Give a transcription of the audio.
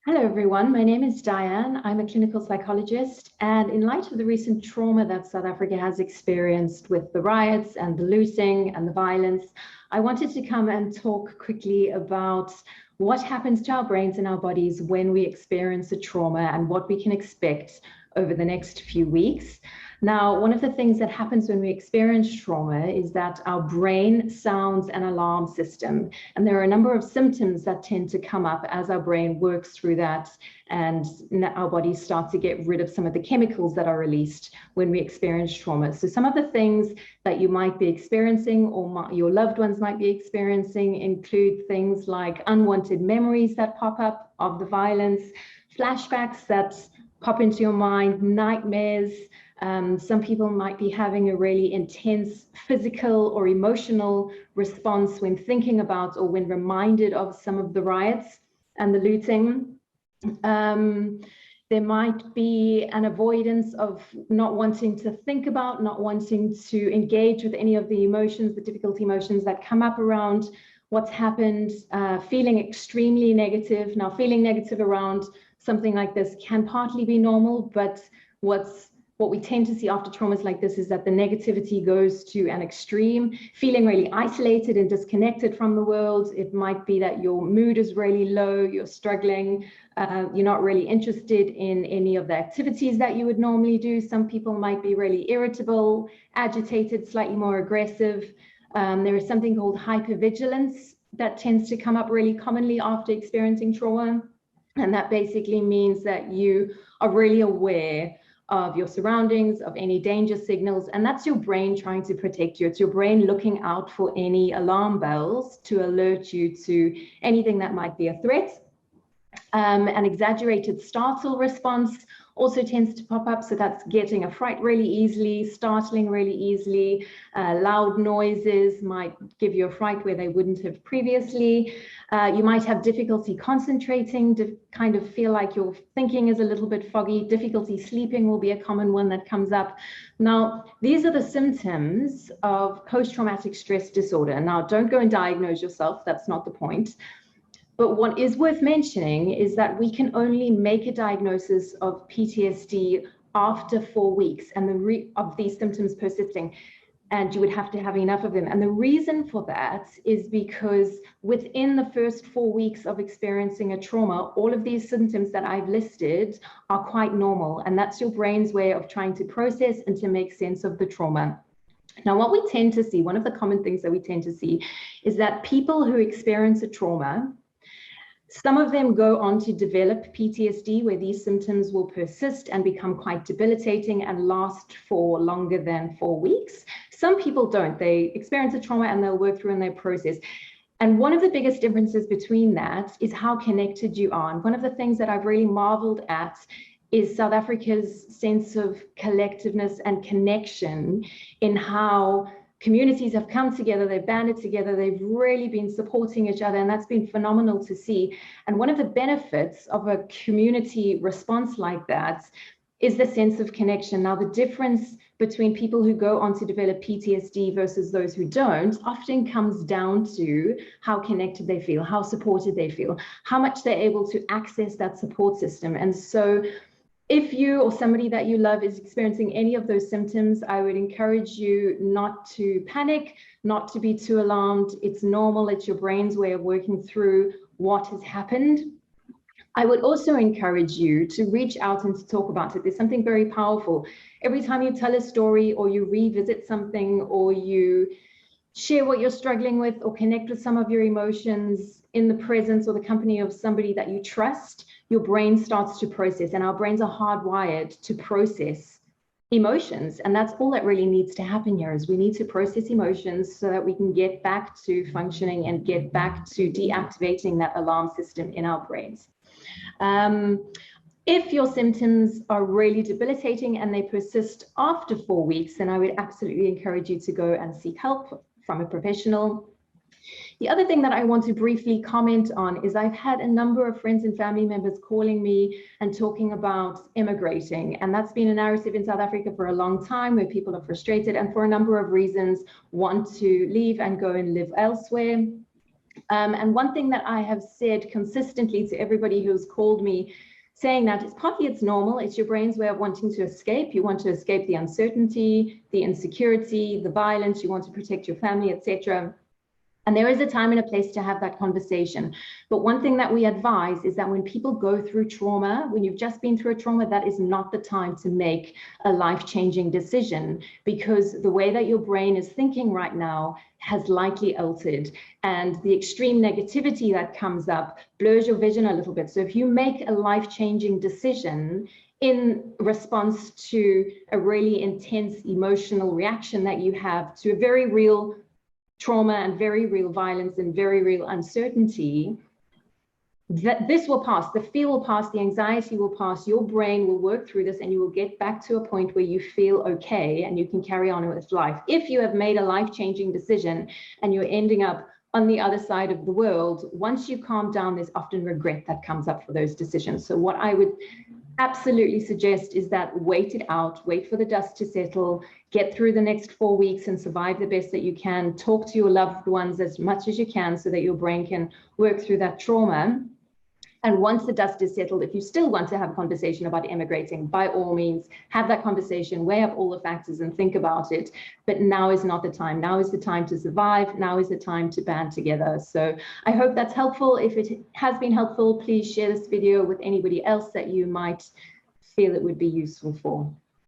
Hello, everyone. My name is Diane. I'm a clinical psychologist. And in light of the recent trauma that South Africa has experienced with the riots and the looting and the violence, I wanted to come and talk quickly about what happens to our brains and our bodies when we experience a trauma and what we can expect over the next few weeks. Now, one of the things that happens when we experience trauma is that our brain sounds an alarm system. And there are a number of symptoms that tend to come up as our brain works through that and our bodies start to get rid of some of the chemicals that are released when we experience trauma. So some of the things that you might be experiencing or your loved ones might be experiencing include things like unwanted memories that pop up of the violence, flashbacks that pop into your mind, nightmares. Some people might be having a really intense physical or emotional response when thinking about or when reminded of some of the riots and the looting. There might be an avoidance of not wanting to think about, not wanting to engage with any of the emotions, the difficult emotions that come up around what's happened, feeling extremely negative. Now, feeling negative around something like this can partly be normal, but what we tend to see after traumas like this is that the negativity goes to an extreme, feeling really isolated and disconnected from the world. It might be that your mood is really low, you're struggling, you're not really interested in any of the activities that you would normally do. Some people might be really irritable, agitated, slightly more aggressive. There is something called hypervigilance that tends to come up really commonly after experiencing trauma. And that basically means that you are really aware of your surroundings, of any danger signals, and that's your brain trying to protect you. It's your brain looking out for any alarm bells to alert you to anything that might be a threat. An exaggerated startle response also tends to pop up. So that's getting a fright really easily, startling really easily. Loud noises might give you a fright where they wouldn't have previously. You might have difficulty concentrating, kind of feel like your thinking is a little bit foggy. Difficulty sleeping will be a common one that comes up. Now, these are the symptoms of post-traumatic stress disorder. Now, don't go and diagnose yourself. That's not the point. But what is worth mentioning is that we can only make a diagnosis of PTSD after 4 weeks and of these symptoms persisting, and you would have to have enough of them. And the reason for that is because within the first 4 weeks of experiencing a trauma, all of these symptoms that I've listed are quite normal, and that's your brain's way of trying to process and to make sense of the trauma. Now, what we tend to see, one of the common things that we tend to see is that people who experience a trauma, some of them go on to develop PTSD, where these symptoms will persist and become quite debilitating and last for longer than 4 weeks. Some people don't. They experience a trauma and they'll work through and they process. And one of the biggest differences between that is how connected you are. And one of the things that I've really marveled at is South Africa's sense of collectiveness and connection in how communities have come together, they've banded together, they've really been supporting each other, and that's been phenomenal to see. And one of the benefits of a community response like that is the sense of connection. Now, the difference between people who go on to develop PTSD versus those who don't often comes down to how connected they feel, how supported they feel, how much they're able to access that support system. And so if you or somebody that you love is experiencing any of those symptoms, I would encourage you not to panic, not to be too alarmed. It's normal. It's your brain's way of working through what has happened. I would also encourage you to reach out and to talk about it. There's something very powerful. Every time you tell a story or you revisit something or you share what you're struggling with or connect with some of your emotions in the presence or the company of somebody that you trust, your brain starts to process, and our brains are hardwired to process emotions. And that's all that really needs to happen here, is we need to process emotions so that we can get back to functioning and get back to deactivating that alarm system in our brains. If your symptoms are really debilitating and they persist after 4 weeks, then I would absolutely encourage you to go and seek help from a professional. The other thing that I want to briefly comment on is I've had a number of friends and family members calling me and talking about immigrating. And that's been a narrative in South Africa for a long time, where people are frustrated and for a number of reasons want to leave and go and live elsewhere. And one thing that I have said consistently to everybody who's called me saying that is partly it's normal. It's your brain's way of wanting to escape. You want to escape the uncertainty, the insecurity, the violence. You want to protect your family, etc. And there is a time and a place to have that conversation. But one thing that we advise is that when people go through trauma, when you've just been through a trauma, that is not the time to make a life-changing decision, because the way that your brain is thinking right now has likely altered, and the extreme negativity that comes up blurs your vision a little bit. So if you make a life-changing decision in response to a really intense emotional reaction that you have to a very real trauma and very real violence and very real uncertainty, that this will pass, the fear will pass, the anxiety will pass, your brain will work through this, and you will get back to a point where you feel okay and you can carry on with life. If you have made a life-changing decision and you're ending up on the other side of the world, once you calm down, there's often regret that comes up for those decisions. So what I would absolutely suggest is that wait it out, wait for the dust to settle, get through the next 4 weeks and survive the best that you can. Talk to your loved ones as much as you can so that your brain can work through that trauma. And once the dust is settled, if you still want to have a conversation about immigrating, by all means, have that conversation, weigh up all the factors and think about it. But now is not the time. Now is the time to survive. Now is the time to band together. So I hope that's helpful. If it has been helpful, please share this video with anybody else that you might feel it would be useful for.